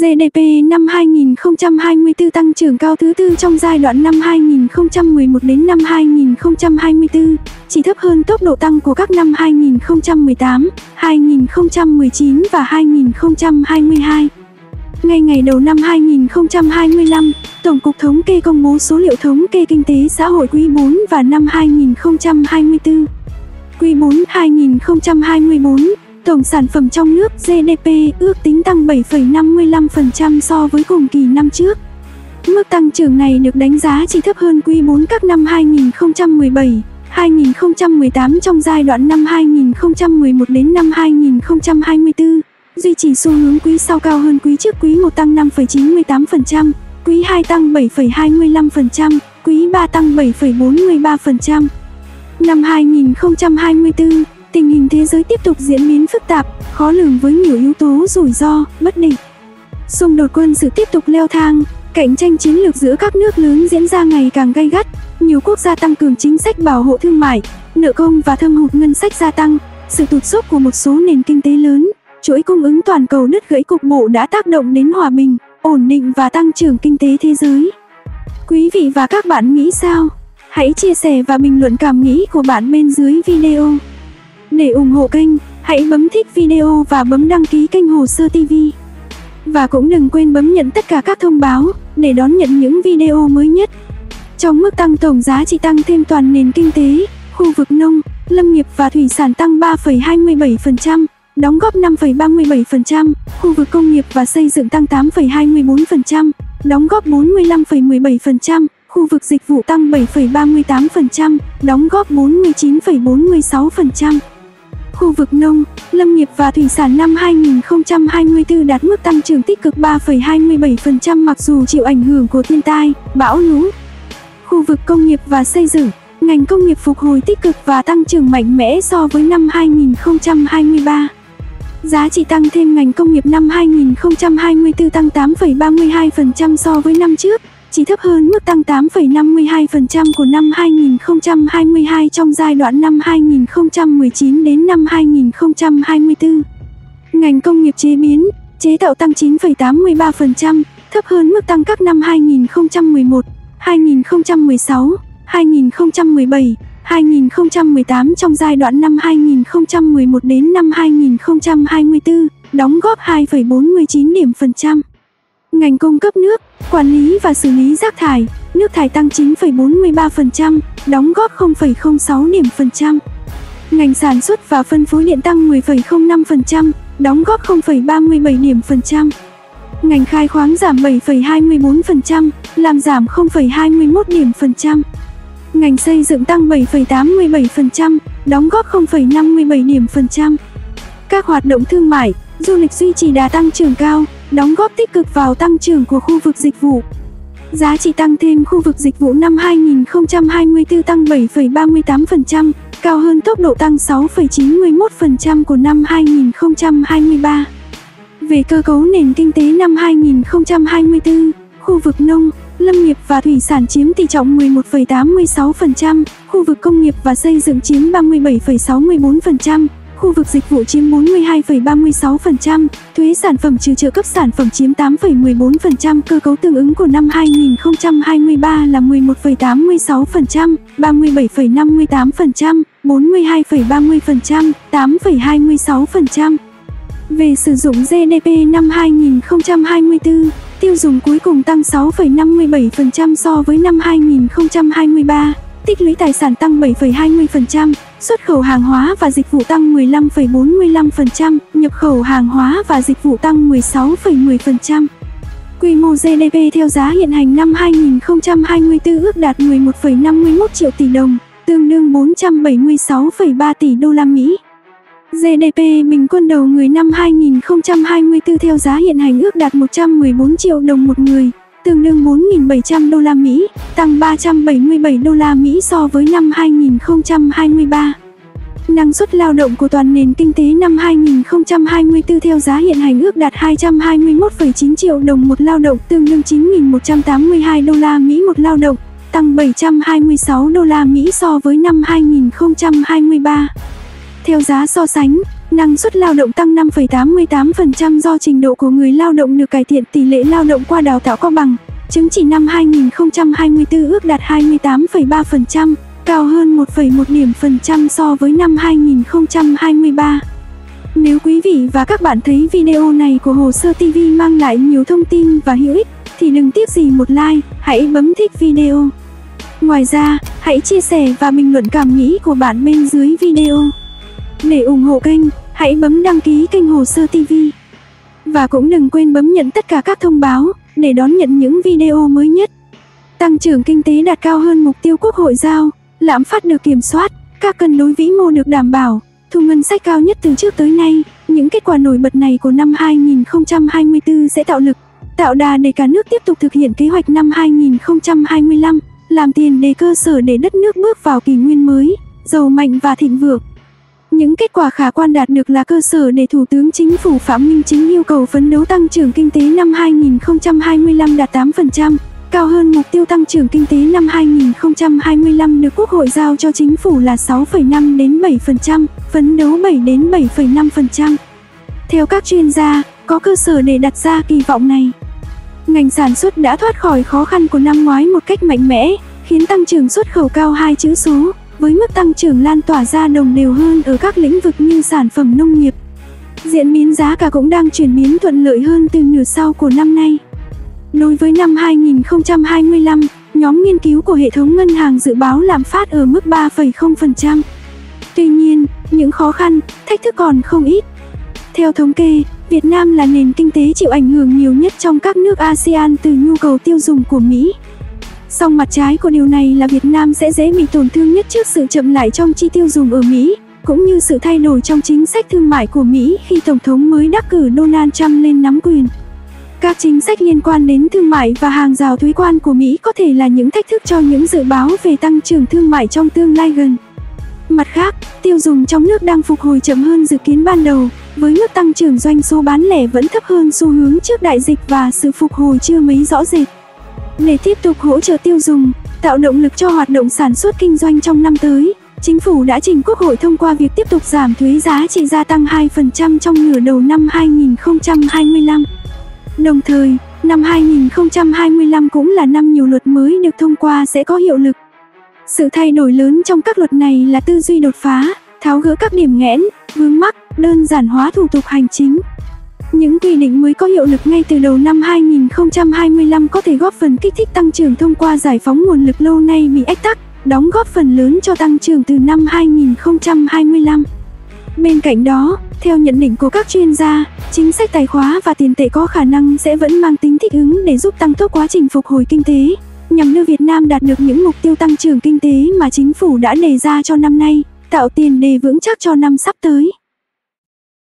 GDP năm 2024 tăng trưởng cao thứ tư trong giai đoạn năm 2011 đến năm 2024, chỉ thấp hơn tốc độ tăng của các năm 2018, 2019 và 2022. Ngay ngày đầu năm 2025, Tổng cục Thống kê công bố số liệu thống kê kinh tế xã hội quý 4 và năm 2024. Quý 4 2024, tổng sản phẩm trong nước GDP ước tính tăng 7,55% so với cùng kỳ năm trước. Mức tăng trưởng này được đánh giá chỉ thấp hơn quý 4 các năm 2017, 2018 trong giai đoạn năm 2011 đến năm 2024, duy trì xu hướng quý sau cao hơn quý trước. Quý 1 tăng 5,98%, quý 2 tăng 7,25%, quý 3 tăng 7,43%. Năm 2024, tình hình thế giới tiếp tục diễn biến phức tạp, khó lường với nhiều yếu tố rủi ro, bất định. Xung đột quân sự tiếp tục leo thang, cạnh tranh chiến lược giữa các nước lớn diễn ra ngày càng gay gắt, nhiều quốc gia tăng cường chính sách bảo hộ thương mại, nợ công và thâm hụt ngân sách gia tăng, sự tụt dốc của một số nền kinh tế lớn, chuỗi cung ứng toàn cầu đứt gãy cục bộ đã tác động đến hòa bình, ổn định và tăng trưởng kinh tế thế giới. Quý vị và các bạn nghĩ sao? Hãy chia sẻ và bình luận cảm nghĩ của bạn bên dưới video. Để ủng hộ kênh, hãy bấm thích video và bấm đăng ký kênh Hồ Sơ TV. Và cũng đừng quên bấm nhận tất cả các thông báo để đón nhận những video mới nhất. Trong mức tăng tổng giá trị tăng thêm toàn nền kinh tế, khu vực nông, lâm nghiệp và thủy sản tăng 3,27%, đóng góp 5,37%, khu vực công nghiệp và xây dựng tăng 8,24%, đóng góp 45,17%, khu vực dịch vụ tăng 7,38%, đóng góp 49,46%. Khu vực nông, lâm nghiệp và thủy sản năm 2024 đạt mức tăng trưởng tích cực 3,27% mặc dù chịu ảnh hưởng của thiên tai, bão lũ. Khu vực công nghiệp và xây dựng, ngành công nghiệp phục hồi tích cực và tăng trưởng mạnh mẽ so với năm 2023. Giá trị tăng thêm ngành công nghiệp năm 2024 tăng 8,32% so với năm trước, chỉ thấp hơn mức tăng 8,52% của năm 2022 trong giai đoạn năm 2019 đến năm 2024. Ngành công nghiệp chế biến, chế tạo tăng 9,83%, thấp hơn mức tăng các năm 2011, 2016, 2017, 2018 trong giai đoạn năm 2011 đến năm 2024, đóng góp 2,49 điểm phần trăm. Ngành cung cấp nước, quản lý và xử lý rác thải, nước thải tăng 9,43%, đóng góp 0,06 điểm phần trăm. Ngành sản xuất và phân phối điện tăng 10,05%, đóng góp 0,37 điểm phần trăm. Ngành khai khoáng giảm 7,24%, làm giảm 0,21 điểm phần trăm. Ngành xây dựng tăng 7,87%, đóng góp 0,57 điểm phần trăm. Các hoạt động thương mại, du lịch duy trì đà tăng trưởng cao, đóng góp tích cực vào tăng trưởng của khu vực dịch vụ. Giá trị tăng thêm khu vực dịch vụ năm 2024 tăng 7,38%, cao hơn tốc độ tăng 6,91% của năm 2023. Về cơ cấu nền kinh tế năm 2024, khu vực nông, lâm nghiệp và thủy sản chiếm tỷ trọng 11,86%, khu vực công nghiệp và xây dựng chiếm 37,64%, khu vực dịch vụ chiếm 42,36%, thuế sản phẩm trừ trợ cấp sản phẩm chiếm 8,14%. Cơ cấu tương ứng của năm 2023 là 11,86%, 37,58%, 42,30%, 8,26%. Về sử dụng GDP năm 2024, tiêu dùng cuối cùng tăng 6,57% so với năm 2023, tích lũy tài sản tăng 7,20%, xuất khẩu hàng hóa và dịch vụ tăng 15,45%, nhập khẩu hàng hóa và dịch vụ tăng 16,10%. Quy mô GDP theo giá hiện hành năm 2024 ước đạt 11,51 triệu tỷ đồng, tương đương 476,3 tỷ đô la Mỹ. GDP bình quân đầu người năm 2024 theo giá hiện hành ước đạt 114 triệu đồng một người, tương đương 4.700 đô la Mỹ, tăng 377 đô la Mỹ so với năm 2023. Năng suất lao động của toàn nền kinh tế năm 2024 theo giá hiện hành ước đạt 221,9 triệu đồng một lao động, tương đương 9.182 đô la Mỹ một lao động, tăng 726 đô la Mỹ so với năm 2023. Theo giá so sánh, Năng suất lao động tăng 5,88% do trình độ của người lao động được cải thiện, tỷ lệ lao động qua đào tạo có bằng chứng chỉ năm 2024 ước đạt 28,3%, cao hơn 1,1 điểm phần trăm so với năm 2023. Nếu quý vị và các bạn thấy video này của Hồ Sơ TV mang lại nhiều thông tin và hữu ích, thì đừng tiếc gì một like, hãy bấm thích video. Ngoài ra, hãy chia sẻ và bình luận cảm nghĩ của bạn bên dưới video. Để ủng hộ kênh, hãy bấm đăng ký kênh Hồ Sơ TV. Và cũng đừng quên bấm nhận tất cả các thông báo để đón nhận những video mới nhất. Tăng trưởng kinh tế đạt cao hơn mục tiêu Quốc hội giao, lạm phát được kiểm soát, các cân đối vĩ mô được đảm bảo, thu ngân sách cao nhất từ trước tới nay. Những kết quả nổi bật này của năm 2024 sẽ tạo lực, tạo đà để cả nước tiếp tục thực hiện kế hoạch năm 2025, làm tiền đề cơ sở để đất nước bước vào kỷ nguyên mới, giàu mạnh và thịnh vượng. Những kết quả khả quan đạt được là cơ sở để Thủ tướng Chính phủ Phạm Minh Chính yêu cầu phấn đấu tăng trưởng kinh tế năm 2025 đạt 8%, cao hơn mục tiêu tăng trưởng kinh tế năm 2025 được Quốc hội giao cho Chính phủ là 6,5 đến 7%, phấn đấu 7 đến 7,5%. Theo các chuyên gia, có cơ sở để đặt ra kỳ vọng này. Ngành sản xuất đã thoát khỏi khó khăn của năm ngoái một cách mạnh mẽ, khiến tăng trưởng xuất khẩu cao 2 chữ số, với mức tăng trưởng lan tỏa ra đồng đều hơn ở các lĩnh vực như sản phẩm nông nghiệp. Diễn biến giá cả cũng đang chuyển biến thuận lợi hơn từ nửa sau của năm nay. Đối với năm 2025, nhóm nghiên cứu của hệ thống ngân hàng dự báo lạm phát ở mức 3,0%. Tuy nhiên, những khó khăn, thách thức còn không ít. Theo thống kê, Việt Nam là nền kinh tế chịu ảnh hưởng nhiều nhất trong các nước ASEAN từ nhu cầu tiêu dùng của Mỹ. Song mặt trái của điều này là Việt Nam sẽ dễ bị tổn thương nhất trước sự chậm lại trong chi tiêu dùng ở Mỹ, cũng như sự thay đổi trong chính sách thương mại của Mỹ khi Tổng thống mới đắc cử Donald Trump lên nắm quyền. Các chính sách liên quan đến thương mại và hàng rào thuế quan của Mỹ có thể là những thách thức cho những dự báo về tăng trưởng thương mại trong tương lai gần. Mặt khác, tiêu dùng trong nước đang phục hồi chậm hơn dự kiến ban đầu, với mức tăng trưởng doanh số bán lẻ vẫn thấp hơn xu hướng trước đại dịch và sự phục hồi chưa mấy rõ rệt. Để tiếp tục hỗ trợ tiêu dùng, tạo động lực cho hoạt động sản xuất kinh doanh trong năm tới, Chính phủ đã trình Quốc hội thông qua việc tiếp tục giảm thuế giá trị gia tăng 2% trong nửa đầu năm 2025. Đồng thời, năm 2025 cũng là năm nhiều luật mới được thông qua sẽ có hiệu lực. Sự thay đổi lớn trong các luật này là tư duy đột phá, tháo gỡ các điểm nghẽn, vướng mắc, đơn giản hóa thủ tục hành chính. Những quy định mới có hiệu lực ngay từ đầu năm 2025 có thể góp phần kích thích tăng trưởng thông qua giải phóng nguồn lực lâu nay bị ách tắc, đóng góp phần lớn cho tăng trưởng từ năm 2025. Bên cạnh đó, theo nhận định của các chuyên gia, chính sách tài khóa và tiền tệ có khả năng sẽ vẫn mang tính thích ứng để giúp tăng tốc quá trình phục hồi kinh tế, nhằm đưa Việt Nam đạt được những mục tiêu tăng trưởng kinh tế mà chính phủ đã đề ra cho năm nay, tạo tiền đề vững chắc cho năm sắp tới.